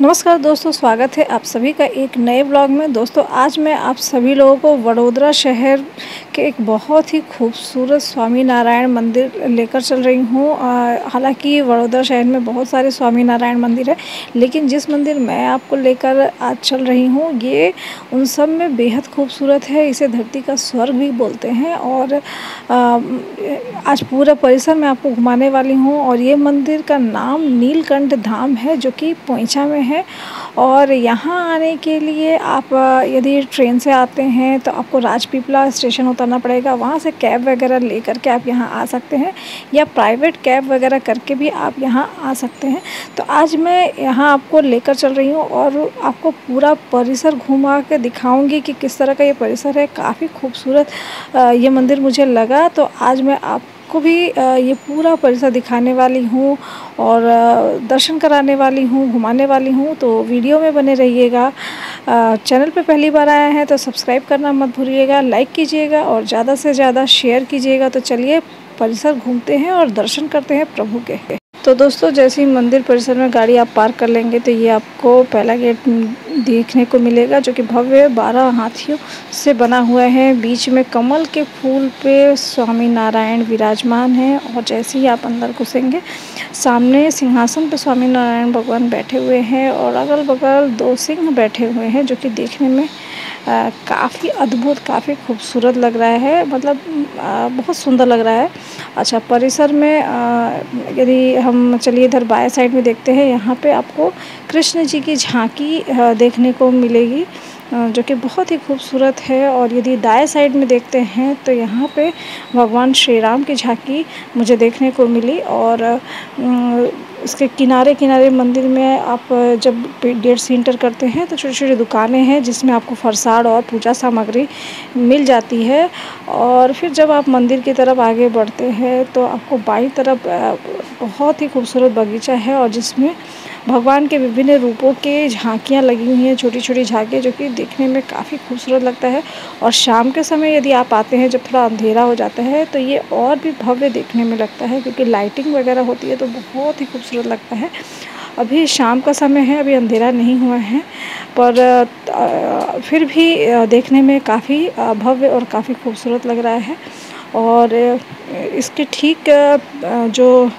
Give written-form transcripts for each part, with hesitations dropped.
नमस्कार दोस्तों, स्वागत है आप सभी का एक नए ब्लॉग में। दोस्तों आज मैं आप सभी लोगों को वडोदरा शहर के एक बहुत ही खूबसूरत स्वामी नारायण मंदिर लेकर चल रही हूँ। हालांकि वडोदरा शहर में बहुत सारे स्वामी नारायण मंदिर है, लेकिन जिस मंदिर मैं आपको लेकर आज चल रही हूँ ये उन सब में बेहद खूबसूरत है। इसे धरती का स्वर्ग भी बोलते हैं। और आज पूरा परिसर मैं आपको घुमाने वाली हूँ। और ये मंदिर का नाम नीलकंठ धाम है, जो कि पोइचा में है। और यहाँ आने के लिए आप यदि ट्रेन से आते हैं तो आपको राजपीपला स्टेशन उतरना पड़ेगा। वहाँ से कैब वगैरह लेकर के आप यहाँ आ सकते हैं, या प्राइवेट कैब वगैरह करके भी आप यहाँ आ सकते हैं। तो आज मैं यहाँ आपको लेकर चल रही हूँ और आपको पूरा परिसर घुमा के दिखाऊंगी कि किस तरह का ये परिसर है। काफ़ी खूबसूरत ये मंदिर मुझे लगा, तो आज मैं आपको भी ये पूरा परिसर दिखाने वाली हूँ और दर्शन कराने वाली हूँ, घुमाने वाली हूँ। तो वीडियो में बने रहिएगा। चैनल पे पहली बार आया है तो सब्सक्राइब करना मत भूलिएगा, लाइक कीजिएगा और ज़्यादा से ज़्यादा शेयर कीजिएगा। तो चलिए परिसर घूमते हैं और दर्शन करते हैं प्रभु के। तो दोस्तों जैसे ही मंदिर परिसर में गाड़ी आप पार्क कर लेंगे तो ये आपको पहला गेट देखने को मिलेगा, जो कि भव्य 12 हाथियों से बना हुआ है। बीच में कमल के फूल पे स्वामी नारायण विराजमान हैं। और जैसे ही आप अंदर घुसेंगे, सामने सिंहासन पे स्वामी नारायण भगवान बैठे हुए हैं और अगल बगल 2 सिंह बैठे हुए हैं, जो कि देखने में काफ़ी अद्भुत, काफ़ी खूबसूरत लग रहा है। मतलब बहुत सुंदर लग रहा है। अच्छा, परिसर में यदि हम चलिए इधर बाएं साइड में देखते हैं, यहाँ पे आपको कृष्ण जी की झांकी देखने को मिलेगी, जो कि बहुत ही खूबसूरत है। और यदि दाएं साइड में देखते हैं तो यहाँ पे भगवान श्री राम की झांकी मुझे देखने को मिली। और इसके किनारे किनारे मंदिर में आप जब गेट से एंटर करते हैं तो छोटी छोटी दुकानें हैं, जिसमें आपको फरसाण और पूजा सामग्री मिल जाती है। और फिर जब आप मंदिर की तरफ आगे बढ़ते हैं तो आपको बाईं तरफ बहुत ही खूबसूरत बगीचा है, और जिसमें भगवान के विभिन्न रूपों के झांकियाँ लगी हुई हैं, छोटी छोटी झांकियाँ, जो कि देखने में काफ़ी खूबसूरत लगता है। और शाम के समय यदि आप आते हैं, जब थोड़ा अंधेरा हो जाता है, तो ये और भी भव्य देखने में लगता है, क्योंकि लाइटिंग वगैरह होती है तो बहुत ही खूबसूरत लगता है। अभी शाम का समय है, अभी अंधेरा नहीं हुआ है, पर फिर भी देखने में काफ़ी भव्य और काफ़ी खूबसूरत लग रहा है। और इसके ठीक जो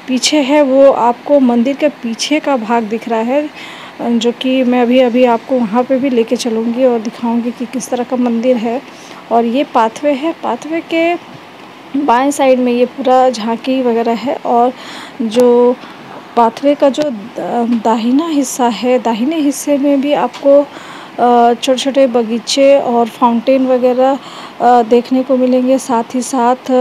पीछे है वो आपको मंदिर के पीछे का भाग दिख रहा है, जो कि मैं अभी आपको वहाँ पे भी लेके चलूँगी और दिखाऊंगी कि किस तरह का मंदिर है। और ये पाथवे है, पाथवे के बाएं साइड में ये पूरा झांकी वगैरह है। और जो पाथवे का जो दाहिना हिस्सा है, दाहिने हिस्से में भी आपको छोटे छोटे बगीचे और फाउंटेन वगैरह देखने को मिलेंगे। साथ ही साथ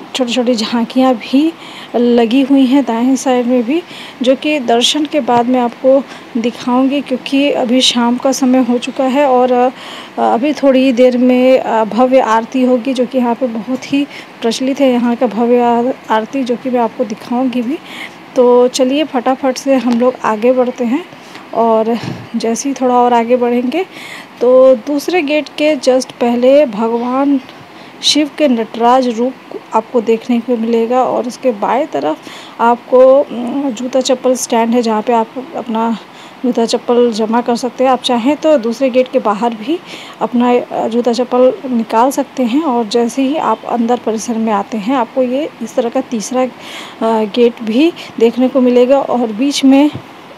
छोटी छोटी झांकियाँ भी लगी हुई हैं दाहिने साइड में भी, जो कि दर्शन के बाद मैं आपको दिखाऊंगी, क्योंकि अभी शाम का समय हो चुका है। और अभी थोड़ी देर में भव्य आरती होगी, जो कि यहाँ पे बहुत ही प्रचलित है, यहाँ का भव्य आरती, जो कि मैं आपको दिखाऊंगी भी। तो चलिए फटाफट से हम लोग आगे बढ़ते हैं। और जैसे ही थोड़ा और आगे बढ़ेंगे तो दूसरे गेट के जस्ट पहले भगवान शिव के नटराज रूप आपको देखने को मिलेगा। और उसके बाएं तरफ आपको जूता चप्पल स्टैंड है, जहाँ पे आप अपना जूता चप्पल जमा कर सकते हैं। आप चाहें तो दूसरे गेट के बाहर भी अपना जूता चप्पल निकाल सकते हैं। और जैसे ही आप अंदर परिसर में आते हैं, आपको ये इस तरह का तीसरा गेट भी देखने को मिलेगा। और बीच में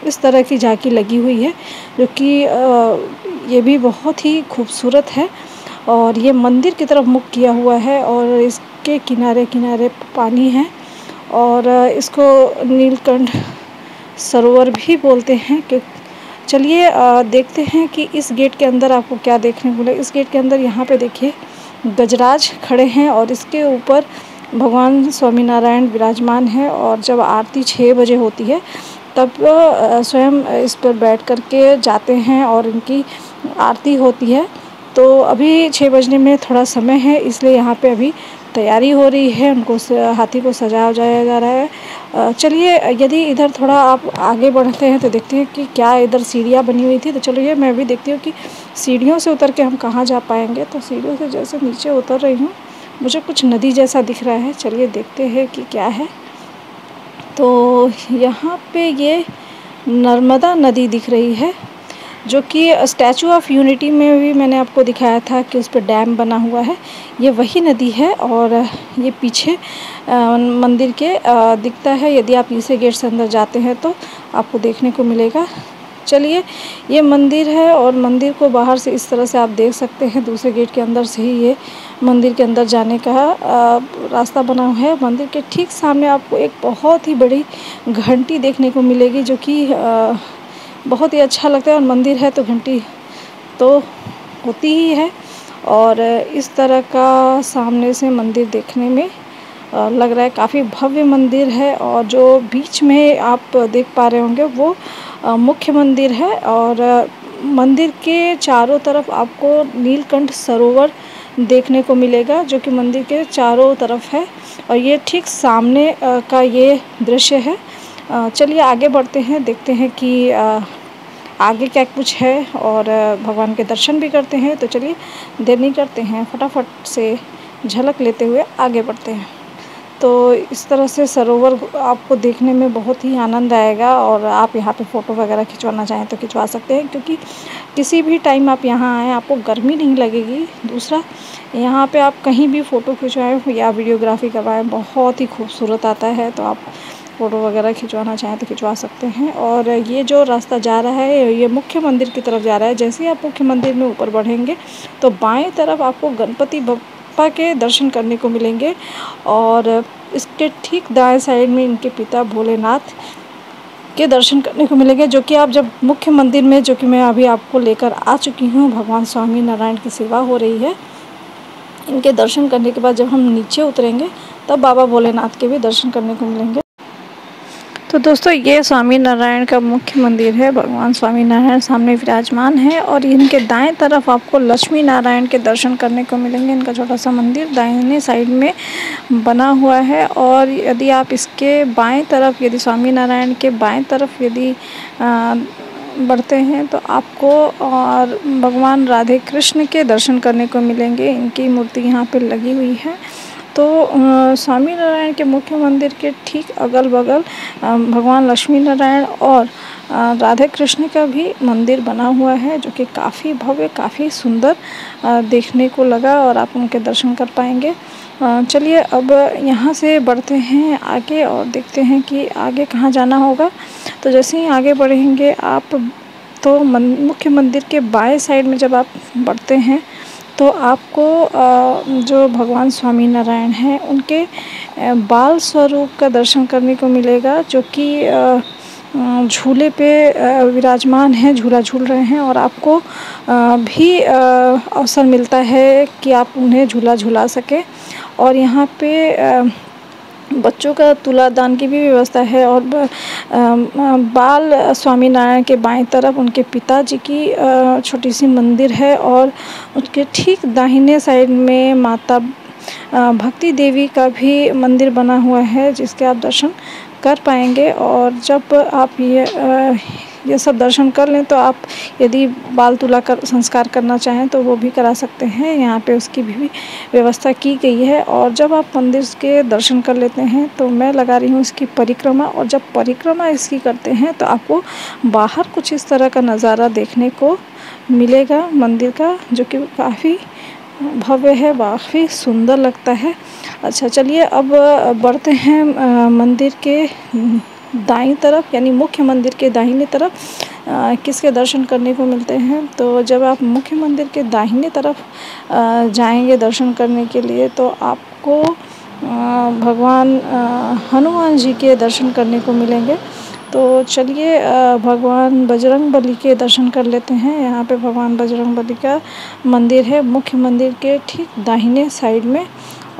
इस तरह की झांकी लगी हुई है, जो कि ये भी बहुत ही खूबसूरत है। और ये मंदिर की तरफ मुख किया हुआ है, और इसके किनारे किनारे पानी है। और इसको नीलकंठ सरोवर भी बोलते हैं। कि चलिए देखते हैं कि इस गेट के अंदर आपको क्या देखने को मिले। इस गेट के अंदर यहाँ पे देखिए गजराज खड़े हैं, और इसके ऊपर भगवान स्वामी नारायण विराजमान है। और जब आरती 6 बजे होती है तब स्वयं इस पर बैठ कर के जाते हैं और इनकी आरती होती है। तो अभी 6 बजने में थोड़ा समय है, इसलिए यहाँ पे अभी तैयारी हो रही है, उनको हाथी को सजाया जाया जा रहा है। चलिए यदि इधर थोड़ा आप आगे बढ़ते हैं तो देखते हैं कि क्या इधर सीढ़ियाँ बनी हुई थी। तो चलिए मैं भी देखती हूँ कि सीढ़ियों से उतर के हम कहाँ जा पाएंगे। तो सीढ़ियों से जैसे नीचे उतर रही हूँ, मुझे कुछ नदी जैसा दिख रहा है। चलिए देखते हैं कि क्या है। तो यहाँ पे ये नर्मदा नदी दिख रही है, जो कि स्टैचू ऑफ यूनिटी में भी मैंने आपको दिखाया था कि उस पर डैम बना हुआ है। ये वही नदी है और ये पीछे मंदिर के दिखता है। यदि आप इसे गेट से अंदर जाते हैं तो आपको देखने को मिलेगा। चलिए, ये मंदिर है और मंदिर को बाहर से इस तरह से आप देख सकते हैं। दूसरे गेट के अंदर से ही ये मंदिर के अंदर जाने का रास्ता बना हुआ है। मंदिर के ठीक सामने आपको एक बहुत ही बड़ी घंटी देखने को मिलेगी, जो कि बहुत ही अच्छा लगता है। और मंदिर है तो घंटी तो होती ही है। और इस तरह का सामने से मंदिर देखने में लग रहा है काफ़ी भव्य मंदिर है। और जो बीच में आप देख पा रहे होंगे वो मुख्य मंदिर है। और मंदिर के चारों तरफ आपको नीलकंठ सरोवर देखने को मिलेगा, जो कि मंदिर के चारों तरफ है। और ये ठीक सामने का ये दृश्य है। चलिए आगे बढ़ते हैं, देखते हैं कि आगे क्या कुछ है और भगवान के दर्शन भी करते हैं। तो चलिए देर नहीं करते हैं, फटाफट से झलक लेते हुए आगे बढ़ते हैं। तो इस तरह से सरोवर आपको देखने में बहुत ही आनंद आएगा। और आप यहाँ पे फ़ोटो वगैरह खिंचवाना चाहें तो खिंचवा सकते हैं, क्योंकि किसी भी टाइम आप यहाँ आएँ आपको गर्मी नहीं लगेगी। दूसरा, यहाँ पे आप कहीं भी फ़ोटो खिंचवाएँ या वीडियोग्राफी करवाएँ बहुत ही खूबसूरत आता है। तो आप फ़ोटो वगैरह खिंचवाना चाहें तो खिंचवा सकते हैं। और ये जो रास्ता जा रहा है ये मुख्य मंदिर की तरफ जा रहा है। जैसे ही आप मुख्य मंदिर में ऊपर बढ़ेंगे तो बाएं तरफ आपको गणपति बप्पा के दर्शन करने को मिलेंगे। और इसके ठीक दाएं साइड में इनके पिता भोलेनाथ के दर्शन करने को मिलेंगे, जो कि आप जब मुख्य मंदिर में, जो कि मैं अभी आपको लेकर आ चुकी हूँ, भगवान स्वामी नारायण की सेवा हो रही है। इनके दर्शन करने के बाद जब हम नीचे उतरेंगे तब बाबा भोलेनाथ के भी दर्शन करने को मिलेंगे। तो दोस्तों, ये स्वामी नारायण का मुख्य मंदिर है। भगवान स्वामी नारायण सामने विराजमान है और इनके दाएं तरफ आपको लक्ष्मी नारायण के दर्शन करने को मिलेंगे। इनका छोटा सा मंदिर दाहिने साइड में बना हुआ है। और यदि आप इसके बाएं तरफ, यदि स्वामी नारायण के बाएं तरफ यदि बढ़ते हैं तो आपको और भगवान राधे कृष्ण के दर्शन करने को मिलेंगे। इनकी मूर्ति यहाँ पे लगी हुई है। तो स्वामी नारायण के मुख्य मंदिर के ठीक अगल बगल भगवान लक्ष्मी नारायण और राधे कृष्ण का भी मंदिर बना हुआ है, जो कि काफ़ी भव्य, काफ़ी सुंदर देखने को लगा और आप उनके दर्शन कर पाएंगे। चलिए अब यहाँ से बढ़ते हैं आगे और देखते हैं कि आगे कहाँ जाना होगा। तो जैसे ही आगे बढ़ेंगे आप तो मुख्य मंदिर के बाएं साइड में जब आप बढ़ते हैं तो आपको जो भगवान स्वामी नारायण हैं उनके बाल स्वरूप का दर्शन करने को मिलेगा, जो कि झूले पे विराजमान हैं, झूला झूल रहे हैं। और आपको भी अवसर मिलता है कि आप उन्हें झूला झूला सकें। और यहाँ पे बच्चों का तुलादान की भी व्यवस्था है। और बाल स्वामी नारायण के बाएं तरफ उनके पिताजी की छोटी सी मंदिर है। और उसके ठीक दाहिने साइड में माता भक्ति देवी का भी मंदिर बना हुआ है, जिसके आप दर्शन कर पाएंगे। और जब आप ये सब दर्शन कर लें तो आप यदि बाल तुला कर संस्कार करना चाहें तो वो भी करा सकते हैं। यहाँ पे उसकी भी व्यवस्था की गई है। और जब आप मंदिर के दर्शन कर लेते हैं तो मैं लगा रही हूँ इसकी परिक्रमा। और जब परिक्रमा इसकी करते हैं तो आपको बाहर कुछ इस तरह का नज़ारा देखने को मिलेगा मंदिर का, जो कि काफ़ी भव्य है, काफ़ी सुंदर लगता है। अच्छा, चलिए अब बढ़ते हैं मंदिर के दाईं तरफ, यानी मुख्य मंदिर के दाहिने तरफ किसके दर्शन करने को मिलते हैं। तो जब आप मुख्य मंदिर के दाहिने तरफ जाएंगे दर्शन करने के लिए तो आपको भगवान हनुमान जी के दर्शन करने को मिलेंगे। तो चलिए भगवान बजरंगबली के दर्शन कर लेते हैं। यहाँ पे भगवान बजरंगबली का मंदिर है मुख्य मंदिर के ठीक दाहिने साइड में।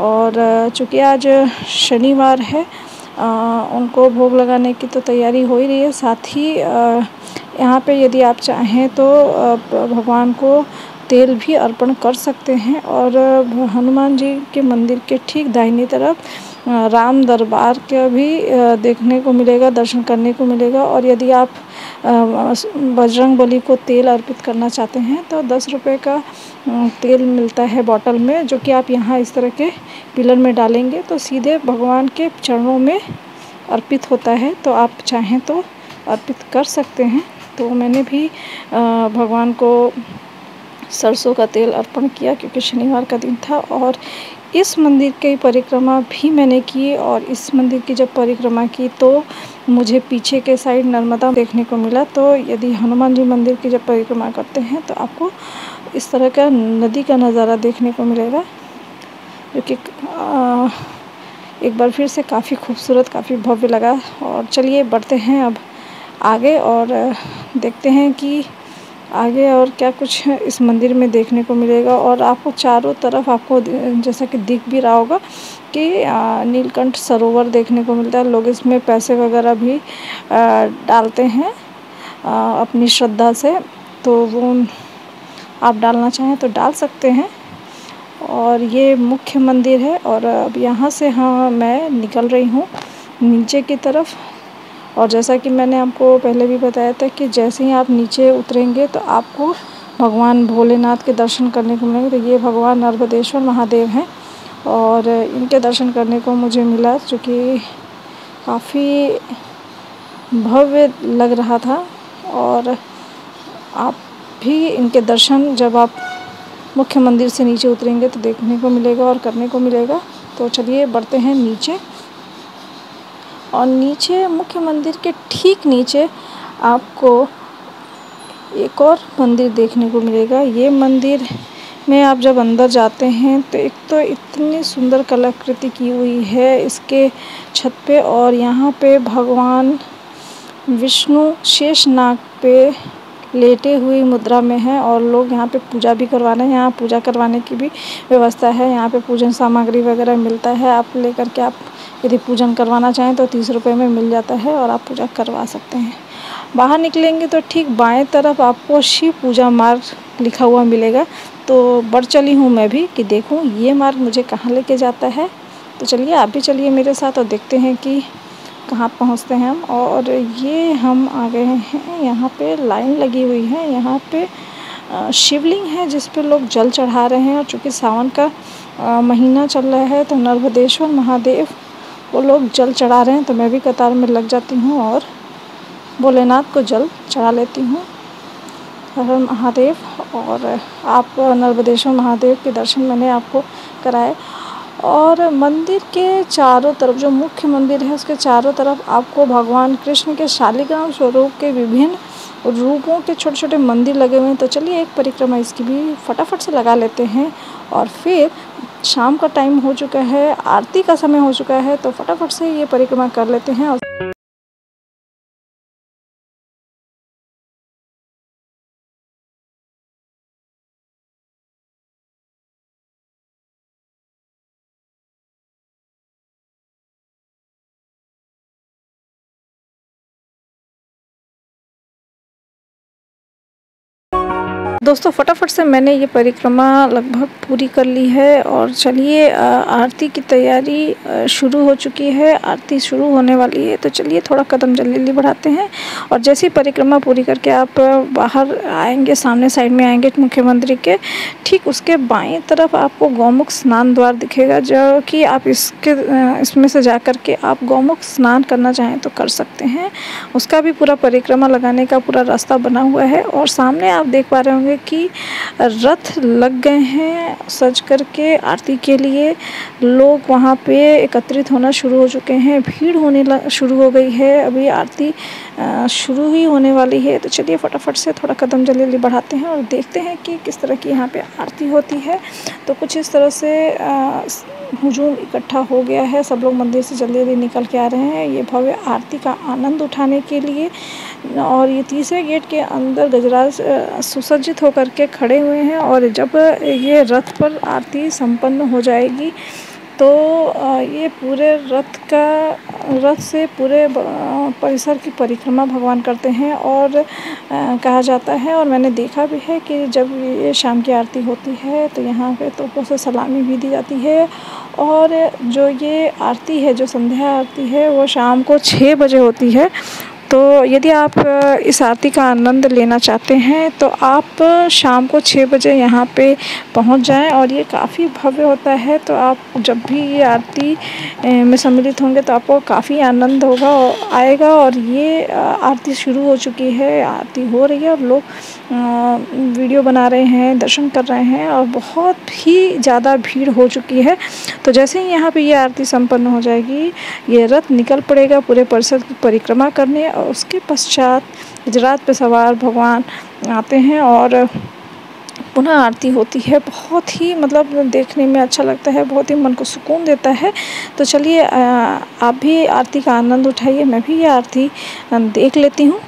और चूँकि आज शनिवार है, उनको भोग लगाने की तो तैयारी हो ही रही है। साथ ही यहाँ पे यदि आप चाहें तो भगवान को तेल भी अर्पण कर सकते हैं। और हनुमान जी के मंदिर के ठीक दाहिनी तरफ राम दरबार का भी देखने को मिलेगा, दर्शन करने को मिलेगा। और यदि आप बजरंगबली को तेल अर्पित करना चाहते हैं तो 10 रुपये का तेल मिलता है बॉटल में, जो कि आप यहाँ इस तरह के पिलर में डालेंगे तो सीधे भगवान के चरणों में अर्पित होता है। तो आप चाहें तो अर्पित कर सकते हैं। तो मैंने भी भगवान को सरसों का तेल अर्पण किया, क्योंकि शनिवार का दिन था। और इस मंदिर की परिक्रमा भी मैंने की, और इस मंदिर की जब परिक्रमा की तो मुझे पीछे के साइड नर्मदा देखने को मिला। तो यदि हनुमान जी मंदिर की जब परिक्रमा करते हैं तो आपको इस तरह का नदी का नज़ारा देखने को मिलेगा, जो कि एक बार फिर से काफ़ी खूबसूरत, काफ़ी भव्य लगा। और चलिए बढ़ते हैं अब आगे और देखते हैं कि आगे और क्या कुछ इस मंदिर में देखने को मिलेगा। और आपको चारों तरफ आपको जैसा कि दिख भी रहा होगा कि नीलकंठ सरोवर देखने को मिलता है। लोग इसमें पैसे वगैरह भी डालते हैं अपनी श्रद्धा से, तो वो आप डालना चाहें तो डाल सकते हैं। और ये मुख्य मंदिर है। और अब यहाँ से मैं निकल रही हूँ नीचे की तरफ। और जैसा कि मैंने आपको पहले भी बताया था कि जैसे ही आप नीचे उतरेंगे तो आपको भगवान भोलेनाथ के दर्शन करने को मिलेंगे। तो ये भगवान नर्मदेश्वर महादेव हैं, और इनके दर्शन करने को मुझे मिला, जो कि काफ़ी भव्य लग रहा था। और आप भी इनके दर्शन जब आप मुख्य मंदिर से नीचे उतरेंगे तो देखने को मिलेगा और करने को मिलेगा। तो चलिए बढ़ते हैं नीचे। और नीचे मुख्य मंदिर के ठीक नीचे आपको एक और मंदिर देखने को मिलेगा। ये मंदिर में आप जब अंदर जाते हैं तो एक तो इतनी सुंदर कलाकृति की हुई है इसके छत पे, और यहाँ पे भगवान विष्णु शेषनाग पे लेटे हुई मुद्रा में है। और लोग यहाँ पे पूजा भी करवाने, यहाँ पूजा करवाने की भी व्यवस्था है। यहाँ पे पूजन सामग्री वगैरह मिलता है, आप लेकर के आप यदि पूजन करवाना चाहें तो 30 रुपये में मिल जाता है, और आप पूजा करवा सकते हैं। बाहर निकलेंगे तो ठीक बाएं तरफ आपको शिव पूजा मार्ग लिखा हुआ मिलेगा। तो बढ़ चली हूँ मैं भी कि देखूँ ये मार्ग मुझे कहाँ लेके जाता है। तो चलिए आप भी चलिए मेरे साथ और देखते हैं कि कहाँ पहुँचते हैं हम। और ये हम आ गए हैं, यहाँ पे लाइन लगी हुई है। यहाँ पे शिवलिंग है जिस पे लोग जल चढ़ा रहे हैं। और चूँकि सावन का महीना चल रहा है तो नर्मदेश्वर महादेव वो लोग जल चढ़ा रहे हैं। तो मैं भी कतार में लग जाती हूँ और भोलेनाथ को जल चढ़ा लेती हूँ। हर हर महादेव। और आप नर्मदेश्वर महादेव के दर्शन मैंने आपको कराए। और मंदिर के चारों तरफ, जो मुख्य मंदिर है उसके चारों तरफ आपको भगवान कृष्ण के शालिग्राम स्वरूप के विभिन्न रूपों के छोटे छोटे मंदिर लगे हुए हैं। तो चलिए एक परिक्रमा इसकी भी फटाफट से लगा लेते हैं। और फिर शाम का टाइम हो चुका है, आरती का समय हो चुका है, तो फटाफट से ये परिक्रमा कर लेते हैं। दोस्तों फटाफट से मैंने ये परिक्रमा लगभग पूरी कर ली है। और चलिए आरती की तैयारी शुरू हो चुकी है, आरती शुरू होने वाली है। तो चलिए थोड़ा कदम जल्दी बढ़ाते हैं। और जैसे ही परिक्रमा पूरी करके आप बाहर आएंगे, सामने साइड में आएंगे मुख्य मंदिर के, ठीक उसके बाएं तरफ आपको गौमुख स्नान द्वार दिखेगा, जो कि आप इसमें से जा कर के आप गौमुख स्नान करना चाहें तो कर सकते हैं। उसका भी पूरा परिक्रमा लगाने का पूरा रास्ता बना हुआ है। और सामने आप देख पा रहे होंगे कि रथ लग गए हैं सज करके आरती के लिए। लोग वहाँ पे एकत्रित होना शुरू हो चुके हैं, भीड़ होने शुरू हो गई है। अभी आरती शुरू ही होने वाली है। तो चलिए फटाफट से थोड़ा कदम जल्दी बढ़ाते हैं और देखते हैं कि किस तरह की यहाँ पे आरती होती है। तो कुछ इस तरह से हुजूम इकट्ठा हो गया है, सब लोग मंदिर से जल्दी निकल के आ रहे हैं ये भव्य आरती का आनंद उठाने के लिए। और ये तीसरे गेट के अंदर गजराज सुसज्जित होकर के खड़े हुए हैं। और जब ये रथ पर आरती संपन्न हो जाएगी तो ये पूरे रथ से पूरे परिसर की परिक्रमा भगवान करते हैं। और कहा जाता है, और मैंने देखा भी है कि जब ये शाम की आरती होती है तो यहाँ पे तोपों से सलामी भी दी जाती है। और जो ये आरती है, जो संध्या आरती है, वो शाम को 6 बजे होती है। तो यदि आप इस आरती का आनंद लेना चाहते हैं तो आप शाम को 6 बजे यहाँ पे पहुँच जाएं, और ये काफ़ी भव्य होता है। तो आप जब भी ये आरती में सम्मिलित होंगे तो आपको काफ़ी आनंद होगा आएगा। और ये आरती शुरू हो चुकी है, आरती हो रही है और लोग वीडियो बना रहे हैं, दर्शन कर रहे हैं, और बहुत ही ज़्यादा भीड़ हो चुकी है। तो जैसे ही यहाँ पे ये आरती संपन्न हो जाएगी, ये रथ निकल पड़ेगा पूरे परिसर की परिक्रमा करने, और उसके पश्चात गजरात पे सवार भगवान आते हैं और पुनः आरती होती है। बहुत ही मतलब देखने में अच्छा लगता है, बहुत ही मन को सुकून देता है। तो चलिए आप भी आरती का आनंद उठाइए, मैं भी ये आरती देख लेती हूँ।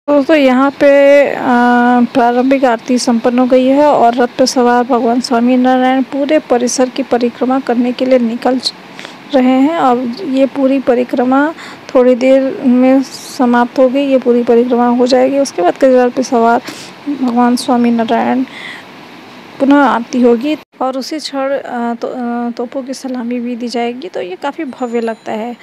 दोस्तों यहाँ पे प्रारंभिक आरती संपन्न हो गई है और रथ पर सवार भगवान स्वामी नारायण पूरे परिसर की परिक्रमा करने के लिए निकल रहे हैं। और ये पूरी परिक्रमा थोड़ी देर में समाप्त हो गई, ये पूरी परिक्रमा हो जाएगी। उसके बाद गजरात पे सवार भगवान स्वामी नारायण पुनः आरती होगी और उसी क्षण तोपों की सलामी भी दी जाएगी। तो ये काफ़ी भव्य लगता है।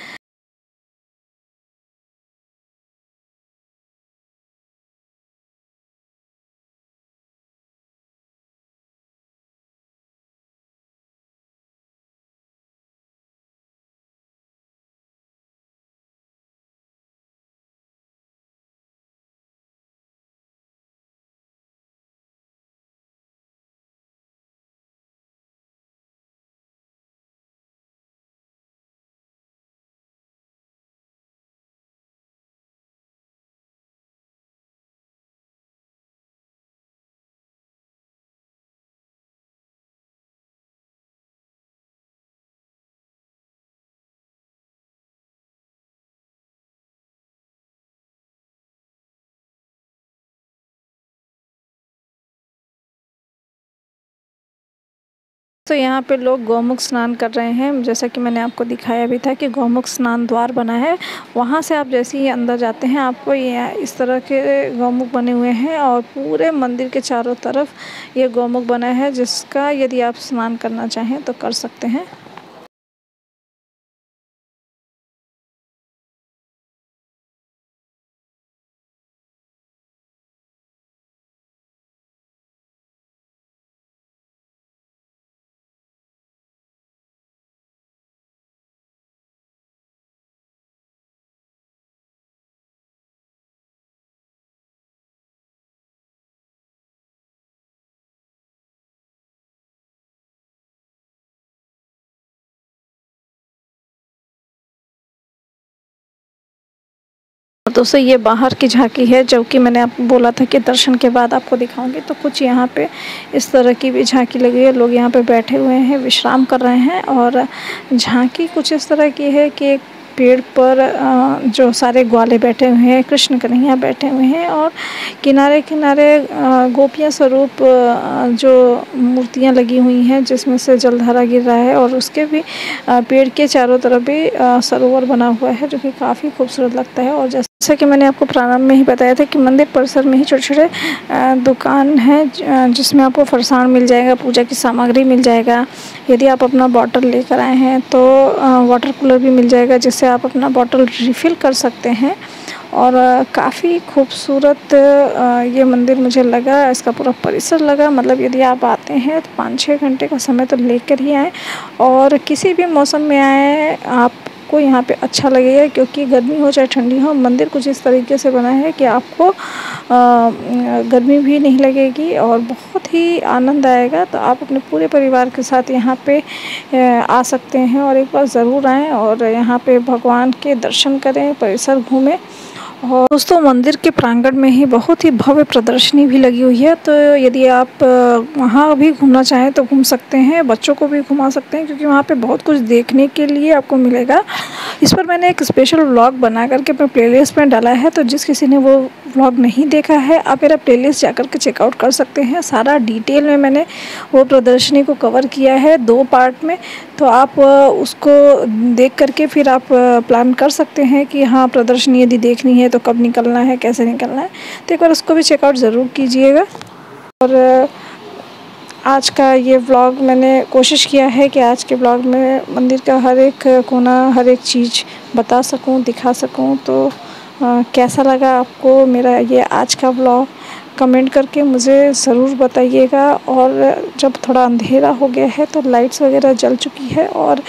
तो यहाँ पे लोग गौमुख स्नान कर रहे हैं। जैसा कि मैंने आपको दिखाया भी था कि गौमुख स्नान द्वार बना है, वहाँ से आप जैसे ही अंदर जाते हैं आपको ये इस तरह के गौमुख बने हुए हैं और पूरे मंदिर के चारों तरफ ये गौमुख बना है, जिसका यदि आप स्नान करना चाहें तो कर सकते हैं। दोस्तों ये बाहर की झांकी है, जो कि मैंने आपको बोला था कि दर्शन के बाद आपको दिखाऊंगी। तो कुछ यहाँ पे इस तरह की भी झांकी लगी है, लोग यहाँ पे बैठे हुए हैं, विश्राम कर रहे हैं। और झांकी कुछ इस तरह की है कि एक पेड़ पर जो सारे ग्वाले बैठे हुए हैं, कृष्ण कन्हैया बैठे हुए हैं, और किनारे किनारे गोपियाँ स्वरूप जो मूर्तियाँ लगी हुई हैं, जिसमें से जलधारा गिर रहा है। और उसके भी पेड़ के चारों तरफ भी सरोवर बना हुआ है, जो कि काफ़ी खूबसूरत लगता है। और जैसे जैसा कि मैंने आपको प्रारंभ में ही बताया था कि मंदिर परिसर में ही छोटे-छोटे दुकान हैं जिसमें आपको फरसाण मिल जाएगा, पूजा की सामग्री मिल जाएगा। यदि आप अपना बॉटल लेकर आए हैं तो वाटर कूलर भी मिल जाएगा जिससे आप अपना बॉटल रिफ़िल कर सकते हैं। और काफ़ी खूबसूरत ये मंदिर मुझे लगा, इसका पूरा परिसर लगा। मतलब यदि आप आते हैं तो 5-6 घंटे का समय तो लेकर ही आएँ और किसी भी मौसम में आएँ आपको यहाँ पे अच्छा लगेगा, क्योंकि गर्मी हो चाहे ठंडी हो, मंदिर कुछ इस तरीके से बना है कि आपको गर्मी भी नहीं लगेगी और बहुत ही आनंद आएगा। तो आप अपने पूरे परिवार के साथ यहाँ पे आ सकते हैं और एक बार ज़रूर आएँ और यहाँ पे भगवान के दर्शन करें, परिसर घूमें। और दोस्तों मंदिर के प्रांगण में ही बहुत ही भव्य प्रदर्शनी भी लगी हुई है, तो यदि आप वहाँ भी घूमना चाहें तो घूम सकते हैं, बच्चों को भी घुमा सकते हैं, क्योंकि वहाँ पे बहुत कुछ देखने के लिए आपको मिलेगा। इस पर मैंने एक स्पेशल व्लॉग बना करके अपने प्लेलिस्ट में डाला है, तो जिस किसी ने वो व्लॉग नहीं देखा है आप मेरा प्लेलिस्ट जाकर के चेकआउट कर सकते हैं। सारा डिटेल में मैंने वो प्रदर्शनी को कवर किया है 2 पार्ट में, तो आप उसको देख करके फिर आप प्लान कर सकते हैं कि हाँ प्रदर्शनी यदि देखनी है तो कब निकलना है, कैसे निकलना है। तो एक बार उसको भी चेकआउट ज़रूर कीजिएगा। और आज का ये व्लॉग मैंने कोशिश किया है कि आज के व्लॉग में मंदिर का हर एक कोना, हर एक चीज़ बता सकूं, दिखा सकूं। तो कैसा लगा आपको मेरा ये आज का व्लॉग, कमेंट करके मुझे ज़रूर बताइएगा। और जब थोड़ा अंधेरा हो गया है तो लाइट्स वगैरह जल चुकी है और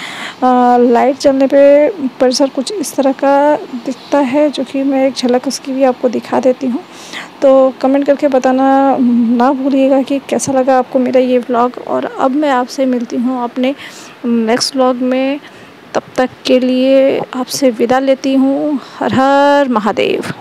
लाइट जलने पे परिसर कुछ इस तरह का दिखता है, जो कि मैं एक झलक उसकी भी आपको दिखा देती हूँ। तो कमेंट करके बताना ना भूलिएगा कि कैसा लगा आपको मेरा ये व्लॉग। और अब मैं आपसे मिलती हूँ अपने नेक्स्ट व्लॉग में, तब तक के लिए आपसे विदा लेती हूँ। हर हर महादेव।